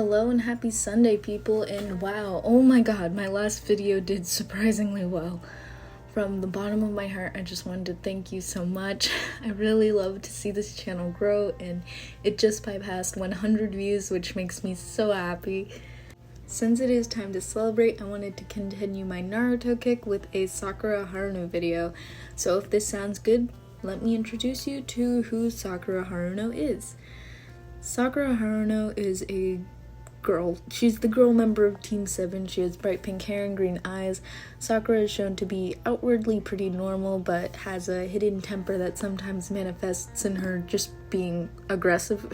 Hello and happy Sunday, people, and wow, oh my god, my last video did surprisingly well. From the bottom of my heart, I just wanted to thank you so much. I really love to see this channel grow, and it just bypassed 100 views, which makes me so happy. Since it is time to celebrate, I wanted to continue my Naruto kick with a Sakura Haruno video. So if this sounds good, let me introduce you to who Sakura Haruno is. Sakura Haruno is a girl. She's the girl member of Team 7. She has bright pink hair and green eyes. Sakura is shown to be outwardly pretty normal, but has a hidden temper that sometimes manifests in her just being aggressive.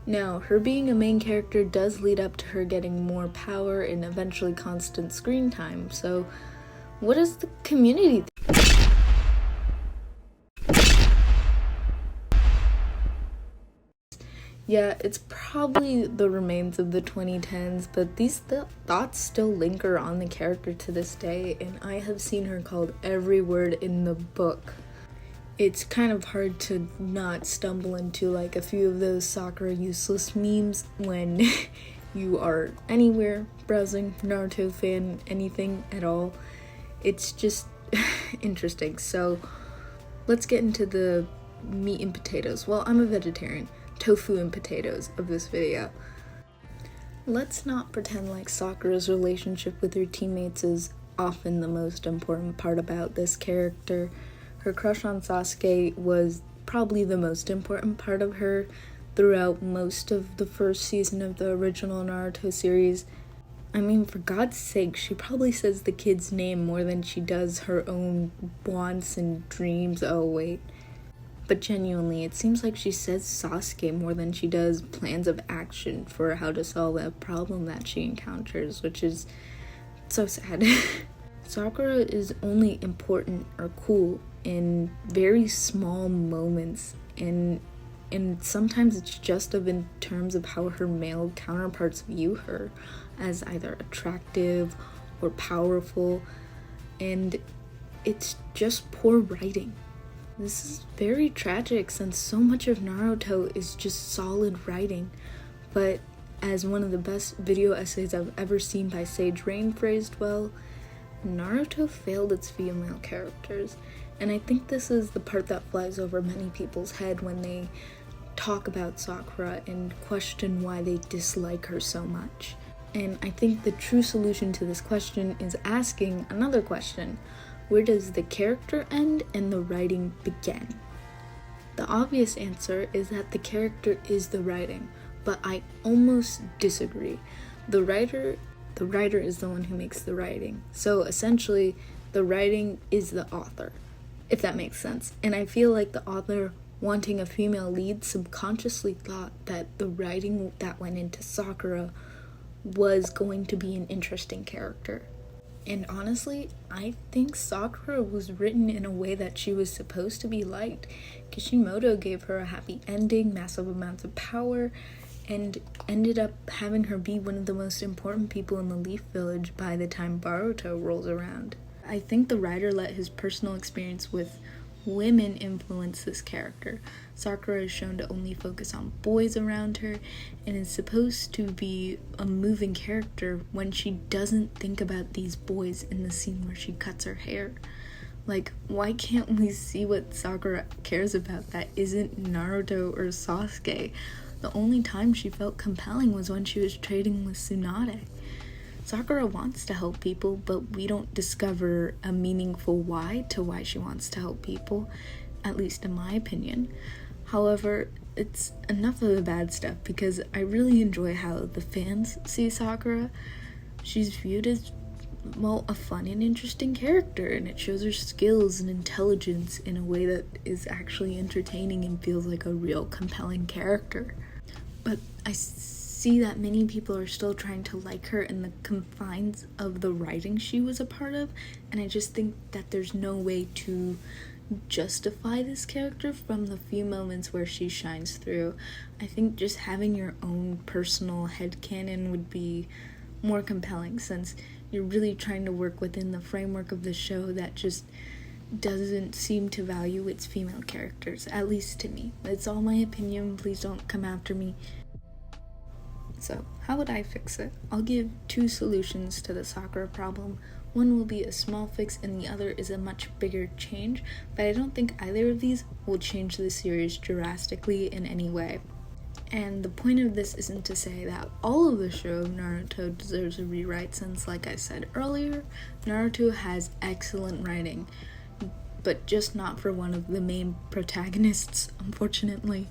Now, her being a main character does lead up to her getting more power and eventually constant screen time. So, what does the community think? Yeah, it's probably the remains of the 2010s, but these thoughts still linger on the character to this day, and I have seen her called every word in the book. It's kind of hard to not stumble into like a few of those Sakura useless memes when you are anywhere browsing Naruto fan, anything at all. It's just interesting. So let's get into the meat and potatoes. Well, I'm a vegetarian. Tofu and potatoes of this video. Let's not pretend like Sakura's relationship with her teammates is often the most important part about this character. Her crush on Sasuke was probably the most important part of her throughout most of the first season of the original Naruto series. I mean, for God's sake, she probably says the kid's name more than she does her own wants and dreams. Oh wait. But genuinely, it seems like she says Sasuke more than she does plans of action for how to solve a problem that she encounters, which is so sad. Sakura is only important or cool in very small moments, and sometimes it's just in terms of how her male counterparts view her as either attractive or powerful, and it's just poor writing. This is very tragic since so much of Naruto is just solid writing, but as one of the best video essays I've ever seen by Sage Rain phrased well, Naruto failed its female characters, and I think this is the part that flies over many people's head when they talk about Sakura and question why they dislike her so much. And I think the true solution to this question is asking another question. Where does the character end and the writing begin? The obvious answer is that the character is the writing, but I almost disagree. The writer is the one who makes the writing. So essentially, the writing is the author, if that makes sense. And I feel like the author, wanting a female lead, subconsciously thought that the writing that went into Sakura was going to be an interesting character. And honestly, I think Sakura was written in a way that she was supposed to be liked. Kishimoto gave her a happy ending, massive amounts of power, and ended up having her be one of the most important people in the Leaf Village by the time Boruto rolls around. I think the writer let his personal experience with women influence this character. Sakura is shown to only focus on boys around her and is supposed to be a moving character when she doesn't think about these boys in the scene where she cuts her hair. Like, why can't we see what Sakura cares about that isn't Naruto or Sasuke? The only time she felt compelling was when she was trading with Tsunade. Sakura wants to help people, but we don't discover a meaningful why to why she wants to help people, at least in my opinion. However, it's enough of the bad stuff because I really enjoy how the fans see Sakura. She's viewed as, well, a fun and interesting character, and it shows her skills and intelligence in a way that is actually entertaining and feels like a real compelling character. But I see that many people are still trying to like her in the confines of the writing she was a part of, and I just think that there's no way to justify this character from the few moments where she shines through. I think just having your own personal headcanon would be more compelling, since you're really trying to work within the framework of the show that just doesn't seem to value its female characters, at least to me. It's all my opinion, please don't come after me. So, how would I fix it? I'll give 2 solutions to the Sakura problem. One will be a small fix and the other is a much bigger change, but I don't think either of these will change the series drastically in any way. And the point of this isn't to say that all of the show Naruto deserves a rewrite, since, like I said earlier, Naruto has excellent writing, but just not for one of the main protagonists, unfortunately.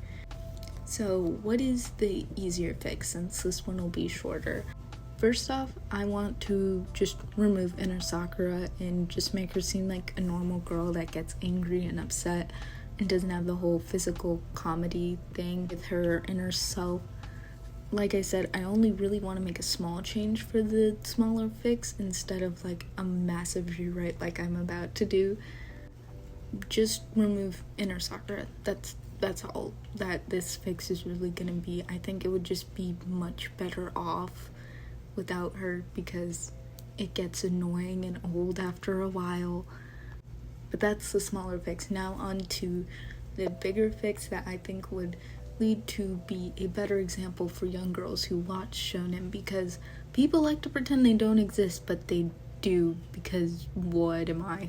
So what is the easier fix, since this one will be shorter? First off, I want to just remove inner Sakura and just make her seem like a normal girl that gets angry and upset and doesn't have the whole physical comedy thing with her inner self. Like I said, I only really want to make a small change for the smaller fix instead of like a massive rewrite like I'm about to do. Just remove inner Sakura. That's all that this fix is really gonna be. I think it would just be much better off without her, because it gets annoying and old after a while. But that's the smaller fix. Now on to the bigger fix that I think would lead to be a better example for young girls who watch shonen, because people like to pretend they don't exist, but they do, because what am I?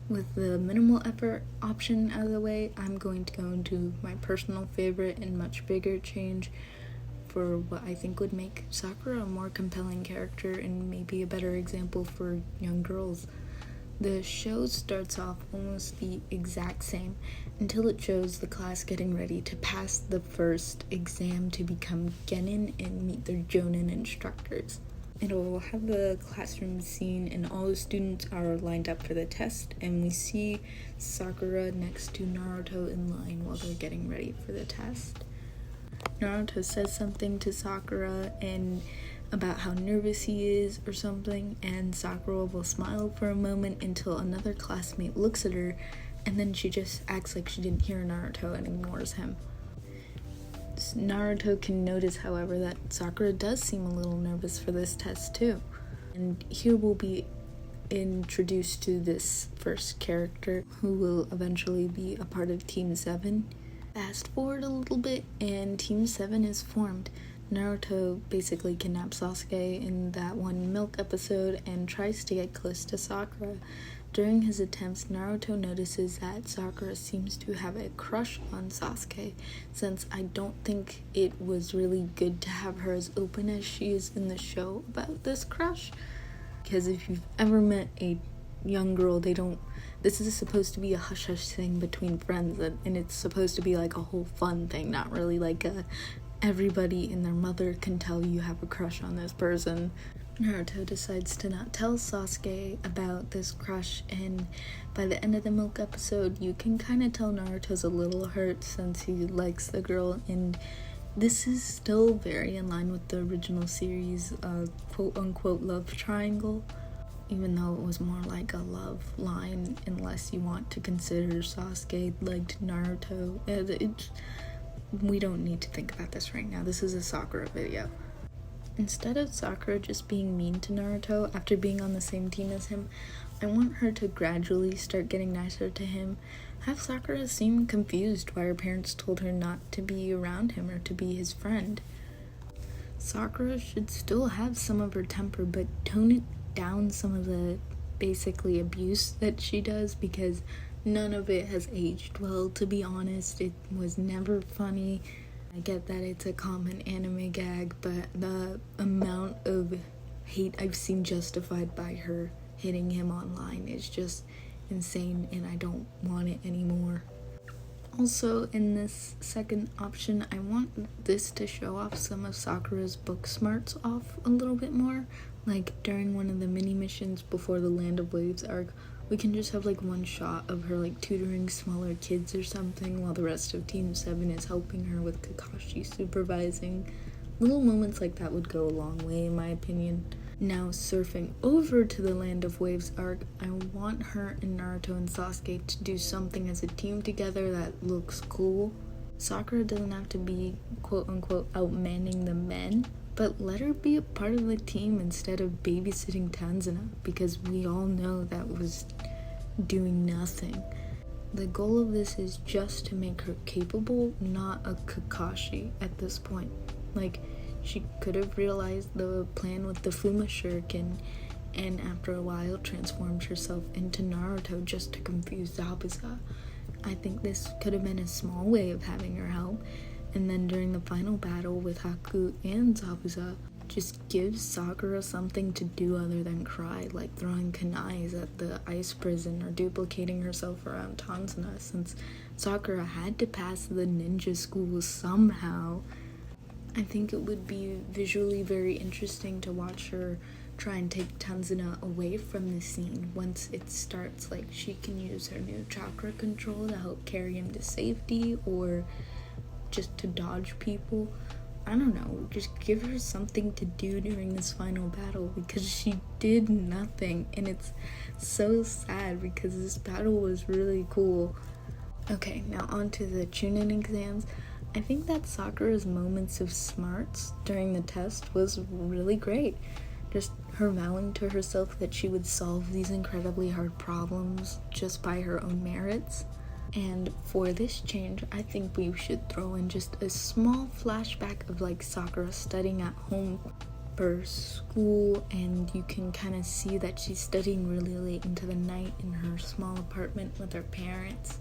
With the minimal effort option out of the way, I'm going to go into my personal favorite and much bigger change for what I think would make Sakura a more compelling character and maybe a better example for young girls. The show starts off almost the exact same until it shows the class getting ready to pass the first exam to become genin and meet their jonin instructors. It'll have the classroom scene and all the students are lined up for the test, and we see Sakura next to Naruto in line while they're getting ready for the test. Naruto says something to Sakura and about how nervous he is or something, and Sakura will smile for a moment until another classmate looks at her, and then she just acts like she didn't hear Naruto and ignores him. Naruto can notice, however, that Sakura does seem a little nervous for this test too. And here we'll be introduced to this first character who will eventually be a part of Team 7. Fast forward a little bit and Team 7 is formed. Naruto basically kidnaps Sasuke in that one milk episode and tries to get close to Sakura. During his attempts, Naruto notices that Sakura seems to have a crush on Sasuke, since I don't think it was really good to have her as open as she is in the show about this crush. Because if you've ever met a young girl, this is supposed to be a hush-hush thing between friends, and it's supposed to be like a whole fun thing, not really like everybody and their mother can tell you have a crush on this person. Naruto decides to not tell Sasuke about this crush, and by the end of the milk episode, you can kind of tell Naruto's a little hurt since he likes the girl, and this is still very in line with the original series quote-unquote love triangle, even though it was more like a love line, unless you want to consider Sasuke liked Naruto. We don't need to think about this right now. This is a Sakura video. Instead of Sakura just being mean to Naruto after being on the same team as him, I want her to gradually start getting nicer to him. Have Sakura seem confused why her parents told her not to be around him or to be his friend. Sakura should still have some of her temper, but tone it down some of the basically abuse that she does, because none of it has aged well, to be honest. It was never funny. I get that it's a common anime gag, but the amount of hate I've seen justified by her hitting him online is just insane, and I don't want it anymore. Also, in this second option, I want this to show off some of Sakura's book smarts off a little bit more. Like during one of the mini missions before the Land of Waves arc, we can just have like one shot of her like tutoring smaller kids or something while the rest of Team 7 is helping her with Kakashi supervising. Little moments like that would go a long way in my opinion. Now surfing over to the Land of Waves arc, I want her and Naruto and Sasuke to do something as a team together that looks cool. Sakura doesn't have to be quote-unquote outmanning the men, but let her be a part of the team instead of babysitting Tanzana, because we all know that was doing nothing. The goal of this is just to make her capable, not a Kakashi at this point. Like, she could have realized the plan with the Fuma Shuriken and after a while transformed herself into Naruto just to confuse Zabuza. I think this could have been a small way of having her help, and then during the final battle with Haku and Zabuza, just give Sakura something to do other than cry, like throwing kunais at the ice prison or duplicating herself around Tanzana, since Sakura had to pass the ninja school somehow. I think it would be visually very interesting to watch her try and take Tanzana away from the scene once it starts. Like, she can use her new chakra control to help carry him to safety, or just to dodge people. I don't know, just give her something to do during this final battle, because she did nothing, and it's so sad because this battle was really cool. Okay, now on to the Chunin exams. I think that Sakura's moments of smarts during the test was really great. Just her vowing to herself that she would solve these incredibly hard problems just by her own merits. And for this change, I think we should throw in just a small flashback of like Sakura studying at home for school, and you can kind of see that she's studying really late into the night in her small apartment with her parents.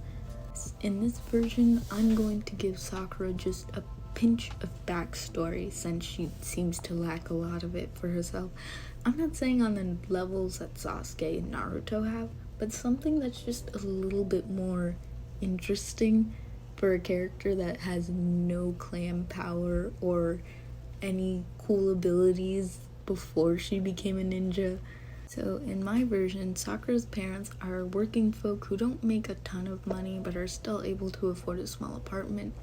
In this version, I'm going to give Sakura just a pinch of backstory since she seems to lack a lot of it for herself. I'm not saying on the levels that Sasuke and Naruto have, but something that's just a little bit more interesting for a character that has no clan power or any cool abilities before she became a ninja. So in my version, Sakura's parents are working folk who don't make a ton of money but are still able to afford a small apartment.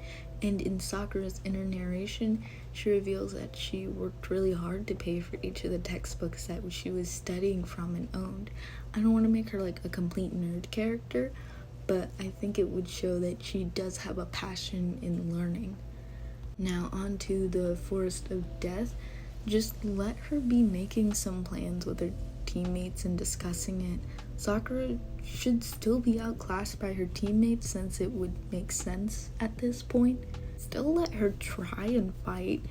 And in Sakura's inner narration, she reveals that she worked really hard to pay for each of the textbooks that she was studying from and owned. I don't want to make her like a complete nerd character, but I think it would show that she does have a passion in learning. Now on to the Forest of Death. Just let her be making some plans with her teammates and discussing it. Sakura should still be outclassed by her teammates since it would make sense at this point. Still let her try and fight,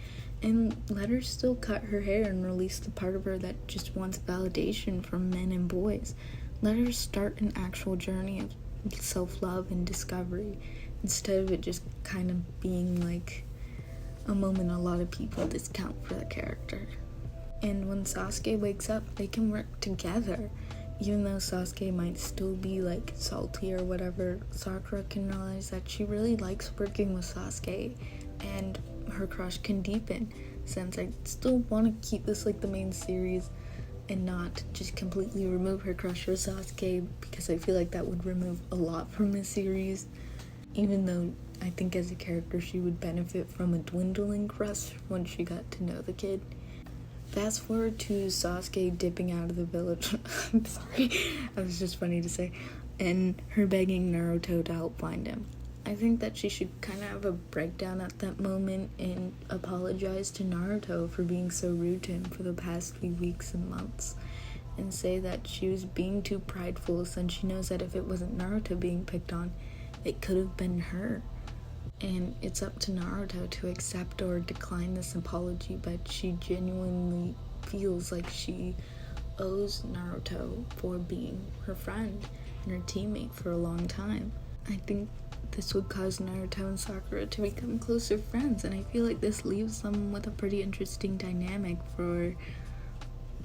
and let her still cut her hair and release the part of her that just wants validation from men and boys. Let her start an actual journey of self-love and discovery instead of it just kind of being like a moment a lot of people discount for the character. And when Sasuke wakes up, they can work together. Even though Sasuke might still be like salty or whatever, Sakura can realize that she really likes working with Sasuke and her crush can deepen, since I still want to keep this like the main series and not just completely remove her crush for Sasuke, because I feel like that would remove a lot from the series, even though I think as a character she would benefit from a dwindling crush once she got to know the kid. Fast forward to Sasuke dipping out of the village. I'm sorry, that was just funny to say. And her begging Naruto to help find him. I think that she should kind of have a breakdown at that moment and apologize to Naruto for being so rude to him for the past few weeks and months. And say that she was being too prideful since she knows that if it wasn't Naruto being picked on, it could have been her. And it's up to Naruto to accept or decline this apology, but she genuinely feels like she owes Naruto for being her friend and her teammate for a long time. I think this would cause Naruto and Sakura to become closer friends, and I feel like this leaves them with a pretty interesting dynamic for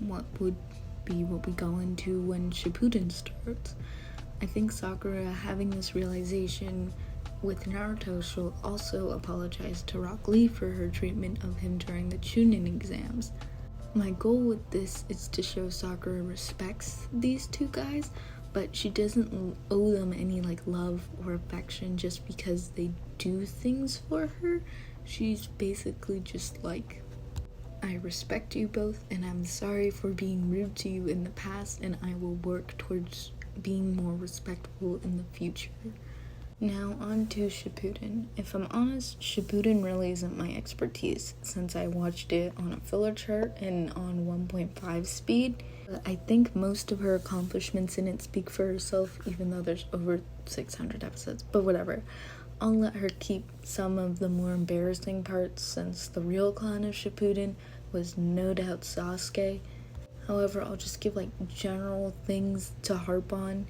what would be what we go into when Shippuden starts. I think Sakura having this realization with Naruto, she'll also apologize to Rock Lee for her treatment of him during the Chunin exams. My goal with this is to show Sakura respects these two guys, but she doesn't owe them any like love or affection just because they do things for her. She's basically just like, I respect you both and I'm sorry for being rude to you in the past, and I will work towards being more respectful in the future. Now on to Shippuden. If I'm honest, Shippuden really isn't my expertise since I watched it on a filler chart and on 1.5 speed. I think most of her accomplishments in it speak for herself, even though there's over 600 episodes, but whatever. I'll let her keep some of the more embarrassing parts since the real clown of Shippuden was no doubt Sasuke. However, I'll just give like general things to harp on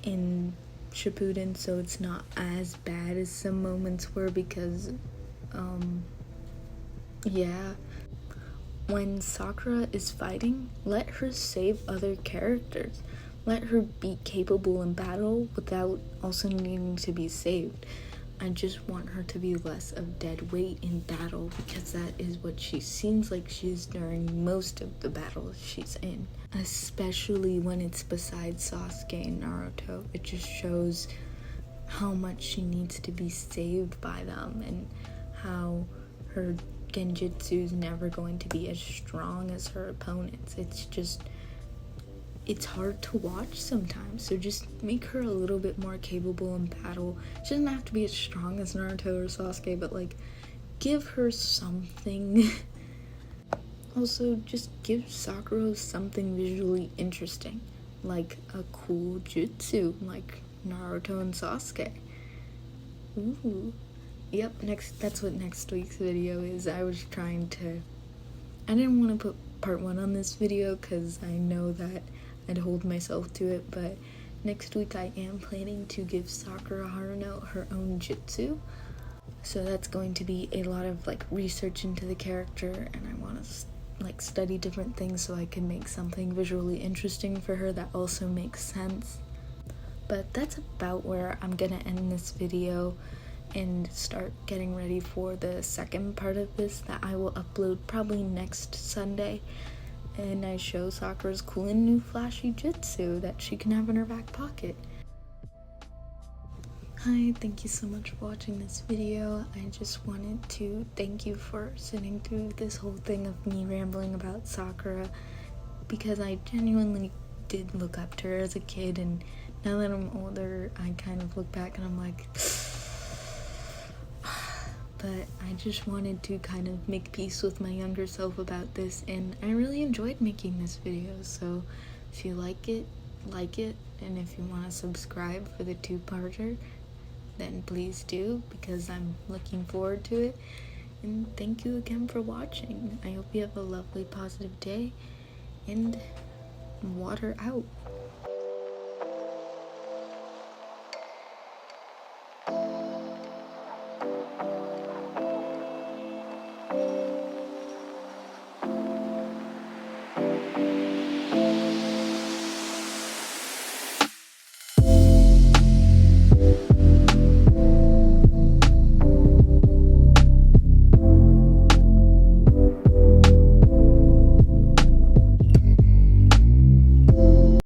in Shippuden so it's not as bad as some moments were because, yeah. When Sakura is fighting, let her save other characters. Let her be capable in battle without also needing to be saved. I just want her to be less of dead weight in battle because that is what she seems like she's during most of the battles she's in. Especially when it's beside Sasuke and Naruto. It just shows how much she needs to be saved by them and how her genjutsu is never going to be as strong as her opponents. It's hard to watch sometimes, so just make her a little bit more capable in battle. She doesn't have to be as strong as Naruto or Sasuke, but like, give her something. Also, just give Sakura something visually interesting, like a cool jutsu, like Naruto and Sasuke. Ooh. Yep, that's what next week's video is. I didn't want to put part 1 on this video because I know that I'd hold myself to it, but next week I am planning to give Sakura Haruno her own jutsu. So that's going to be a lot of like research into the character, and I want to like study different things so I can make something visually interesting for her that also makes sense. But that's about where I'm gonna end this video and start getting ready for the second part of this that I will upload probably next Sunday. And I show Sakura's cool and new flashy jutsu that she can have in her back pocket. Hi, thank you so much for watching this video. I just wanted to thank you for sitting through this whole thing of me rambling about Sakura because I genuinely did look up to her as a kid, and now that I'm older, I kind of look back and I'm like, but I just wanted to kind of make peace with my younger self about this, and I really enjoyed making this video. So if you like it, and if you want to subscribe for the 2-parter, then please do, because I'm looking forward to it. And thank you again for watching. I hope you have a lovely, positive day, and water out.